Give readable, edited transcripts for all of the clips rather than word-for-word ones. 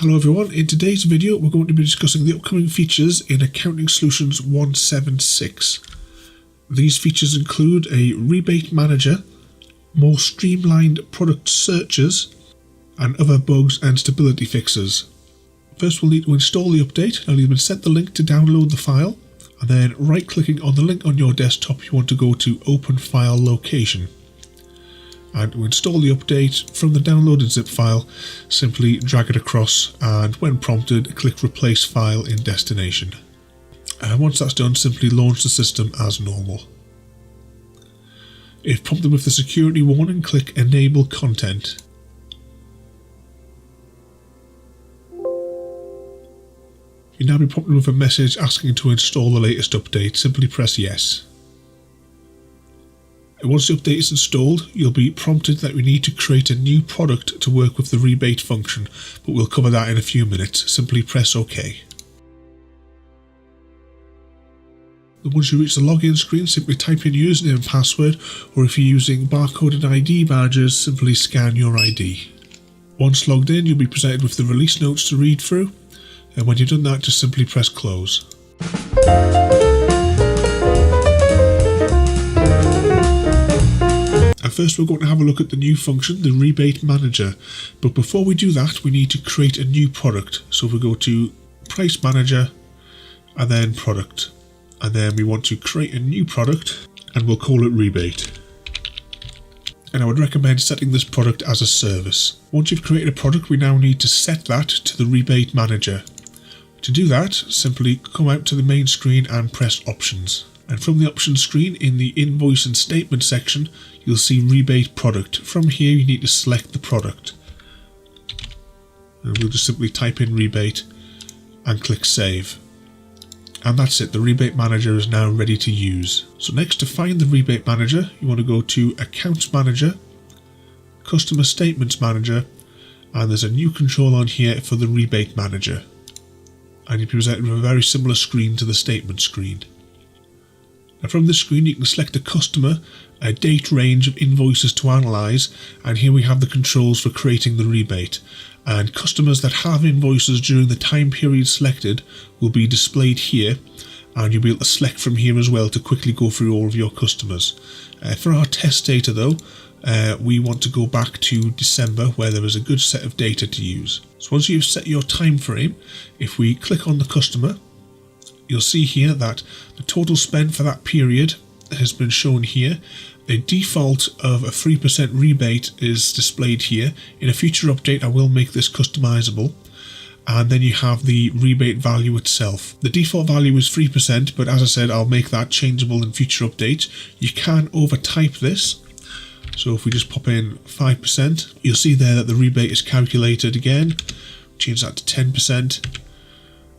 Hello everyone, in today's video we're going to be discussing the upcoming features in Accounting Solutions 1.7.6. These features include a Rebate Manager, more streamlined product searches, and other bugs and stability fixes. First we'll need to install the update. Now you've been sent the link to download the file, and then right clicking on the link on your desktop you want to go to Open File Location. And to install the update from the downloaded zip file, simply drag it across and when prompted click Replace File in Destination. And once that's done, simply launch the system as normal. If prompted with the security warning, click Enable Content. You'll now be prompted with a message asking to install the latest update. Simply press Yes. Once the update is installed, you'll be prompted that we need to create a new product to work with the rebate function, but we'll cover that in a few minutes. Simply press OK. Once you reach the login screen, simply type in username and password, or if you're using barcoded ID badges, simply scan your ID. Once logged in, you'll be presented with the release notes to read through, and when you've done that, just simply press Close. First we're going to have a look at the new function, the Rebate Manager, but before we do that we need to create a new product. So we go to Price Manager and then Product, and then we want to create a new product and we'll call it Rebate. And I would recommend setting this product as a service. Once you've created a product, we now need to set that to the Rebate Manager. To do that, simply come out to the main screen and press Options. And from the options screen in the Invoice and Statement section, you'll see Rebate Product. From here you need to select the product. And we'll just simply type in Rebate and click Save. And that's it, the Rebate Manager is now ready to use. So next, to find the Rebate Manager, you want to go to Accounts Manager, Customer Statements Manager, and there's a new control on here for the Rebate Manager. And you'll be presented with a very similar screen to the statement screen. Now from this screen you can select a customer, a date range of invoices to analyse, and here we have the controls for creating the rebate. And customers that have invoices during the time period selected will be displayed here, and you'll be able to select from here as well to quickly go through all of your customers. For our test data though, we want to go back to December where there is a good set of data to use. So once you've set your time frame, if we click on the customer, you'll see here that the total spend for that period has been shown here. A default of a 3% rebate is displayed here. In a future update I will make this customizable. And then you have the rebate value itself. The default value is 3%, but as I said, I'll make that changeable in future updates. You can overtype this. So if we just pop in 5%, you'll see there that the rebate is calculated again. Change that to 10%.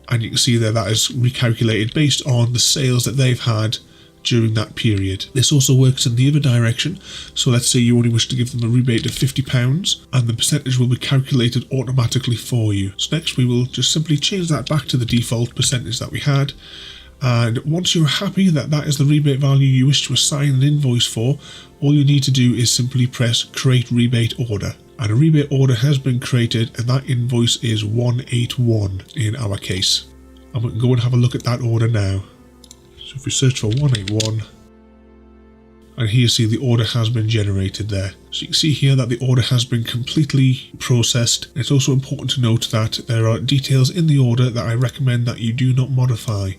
And you can see there that is recalculated based on the sales that they've had during that period. This also works in the other direction. So let's say you only wish to give them a rebate of £50 and the percentage will be calculated automatically for you. So next we will just simply change that back to the default percentage that we had. And once you're happy that that is the rebate value you wish to assign an invoice for, all you need to do is simply press Create Rebate Order. And a rebate order has been created, and that invoice is 181 in our case. And we can go and have a look at that order now. So if we search for 181, and here you see the order has been generated there. So you can see here that the order has been completely processed. It's also important to note that there are details in the order that I recommend that you do not modify.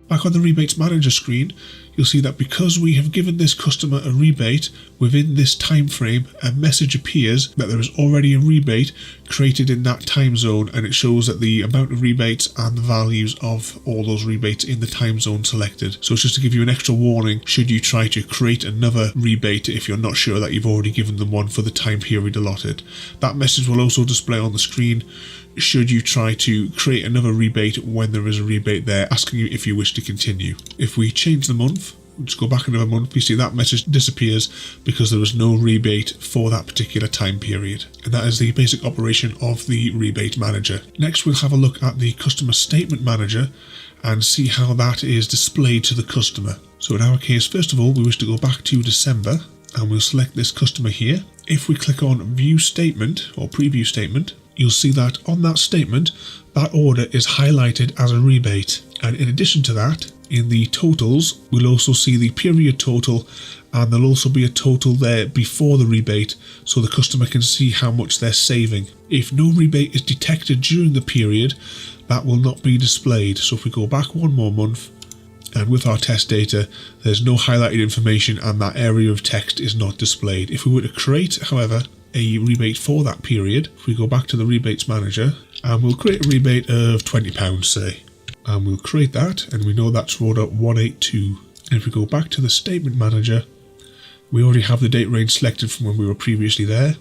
Back on the Rebates Manager screen, you'll see that because we have given this customer a rebate within this time frame, a message appears that there is already a rebate created in that time zone, and it shows that the amount of rebates and the values of all those rebates in the time zone selected. So it's just to give you an extra warning should you try to create another rebate if you're not sure that you've already given them one for the time period allotted. That message will also display on the screen should you try to create another rebate when there is a rebate there, asking you if you wish to continue. If we change the month, just go back another month, you see that message disappears because there was no rebate for that particular time period. And that is the basic operation of the Rebate Manager. Next we'll have a look at the Customer Statement Manager and see how that is displayed to the customer. So in our case, first of all, we wish to go back to December and we'll select this customer here. If we click on View Statement or Preview Statement, you'll see that on that statement, that order is highlighted as a rebate. And in addition to that, in the totals, we'll also see the period total, and there'll also be a total there before the rebate, so the customer can see how much they're saving. If no rebate is detected during the period, that will not be displayed. So if we go back one more month, and with our test data, there's no highlighted information and that area of text is not displayed. If we were to create, however, a rebate for that period, if we go back to the Rebates Manager, and we'll create a rebate of £20, say, and we'll create that, and we know that's order 182. And if we go back to the Statement Manager, we already have the date range selected from when we were previously there,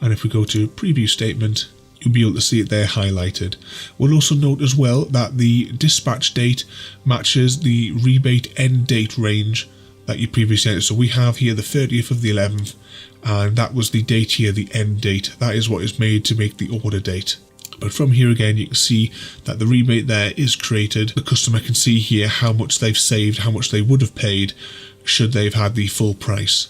and if we go to Preview Statement, you'll be able to see it there highlighted. We'll also note as well that the dispatch date matches the rebate end date range that you previously entered. So we have here the 30th of the 11th, and that was the date here, the end date. That is what is made to make the order date. But from here again, you can see that the rebate there is created. The customer can see here how much they've saved, how much they would have paid should they've had the full price.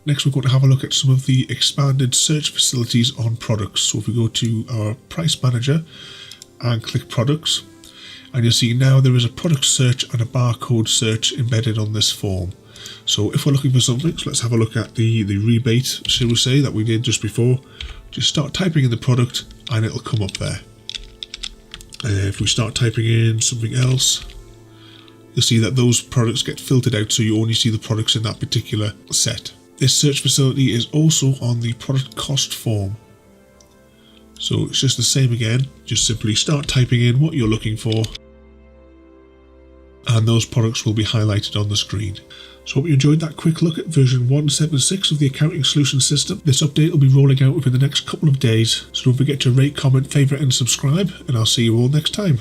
Next, we're going to have a look at some of the expanded search facilities on products. So if we go to our Price Manager and click Products, and you'll see now there is a product search and a barcode search embedded on this form. So if we're looking for something, so let's have a look at the rebate, shall we say, that we did just before. Just start typing in the product and it'll come up there. If we start typing in something else, you'll see that those products get filtered out, so you only see the products in that particular set. This search facility is also on the product cost form. So it's just the same again, just simply start typing in what you're looking for, and those products will be highlighted on the screen. So hope you enjoyed that quick look at version 1.7.6 of the accounting solution system. This update will be rolling out within the next couple of days, so don't forget to rate, comment, favourite and subscribe, and I'll see you all next time.